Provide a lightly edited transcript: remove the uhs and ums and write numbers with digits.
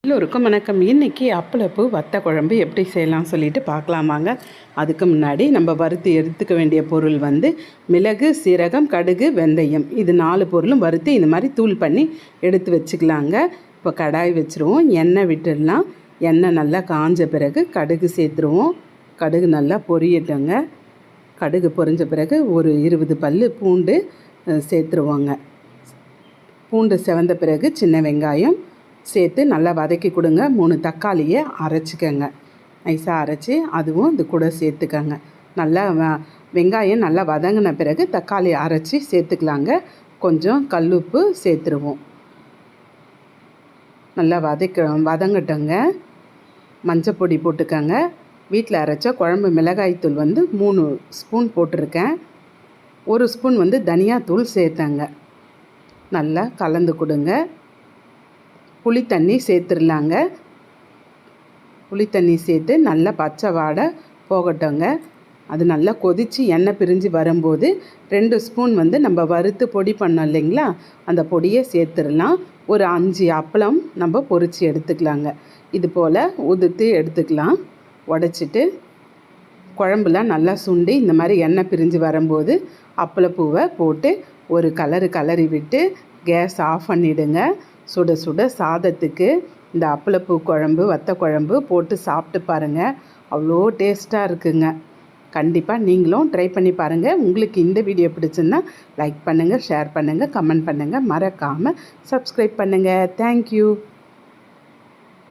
எல்லோருக்கும் வணக்கம். இன்றைக்கி அப்பளப்பூ வத்த குழம்பு எப்படி செய்யலாம் சொல்லிட்டு பார்க்கலாமாங்க. அதுக்கு முன்னாடி நம்ம வறுத்து எடுத்துக்க வேண்டிய பொருள் மிளகு, சீரகம், கடுகு, வெந்தயம். இது 4 பொருளும் வறுத்து இந்த மாதிரி தூள் பண்ணி எடுத்து வச்சுக்கலாங்க. இப்போ கடாய் வச்சுருவோம், எண்ணெய் விட்டுடலாம். எண்ணெய் நல்லா காஞ்ச பிறகு கடுகு சேர்த்துருவோம். கடுகு நல்லா பொரியட்டுங்க. கடுகு பொரிஞ்ச பிறகு ஒரு 20 பல் பூண்டு சேர்த்துருவோங்க. பூண்டு செவந்த பிறகு சின்ன வெங்காயம் சேர்த்து நல்லா வதக்கி கொடுங்க. 3 தக்காளியை அரைச்சிக்கங்க, நைஸாக அரைச்சி அதுவும் இது கூட சேர்த்துக்கங்க. நல்லா வெங்காயம் நல்லா வதங்கின பிறகு தக்காளி அரைச்சி சேர்த்துக்கலாங்க. கொஞ்சம் கல்லுப்பு சேர்த்துருவோம். நல்லா வதங்கட்டங்க. மஞ்சப்பொடி போட்டுக்கங்க. வீட்டில் அரைச்ச குழம்பு மிளகாய்த்தூள் 3 ஸ்பூன் போட்டிருக்கேன். 1 ஸ்பூன் தனியாத்தூள் சேர்த்தங்க. நல்லா கலந்து கொடுங்க. புளி தண்ணி சேர்த்துடலாங்க. புளி தண்ணி சேர்த்து நல்லா பச்சை வாடை போகட்டோங்க. அது நல்லா கொதித்து எண்ணெய் பிரிஞ்சு வரும்போது 2 ஸ்பூன் நம்ம வறுத்து பொடி பண்ணோம் இல்லைங்களா, அந்த பொடியை சேர்த்துடலாம். ஒரு 5 அப்பளம் நம்ம பொரித்து எடுத்துக்கலாங்க. இது போல் உதுத்து எடுத்துக்கலாம். உடச்சிட்டு குழம்புலாம் நல்லா சுண்டி இந்த மாதிரி எண்ணெய் பிரிஞ்சு வரும்போது அப்பளப்பூவை போட்டு ஒரு கலரி விட்டு கேஸ் ஆஃப் பண்ணிவிடுங்க. சுட சுட சாதத்துக்கு இந்த அப்பளப்பூ குழம்பு, வத்த குழம்பு போட்டு சாப்பிட்டு பாருங்கள். அவ்வளோ டேஸ்ட்டாக இருக்குங்க. கண்டிப்பாக நீங்களும் ட்ரை பண்ணி பாருங்கள். உங்களுக்கு இந்த வீடியோ பிடிச்சுன்னா லைக் பண்ணுங்கள், ஷேர் பண்ணுங்கள், கமெண்ட் பண்ணுங்கள். மறக்காமல் சப்ஸ்கிரைப் பண்ணுங்கள். தேங்க்யூ.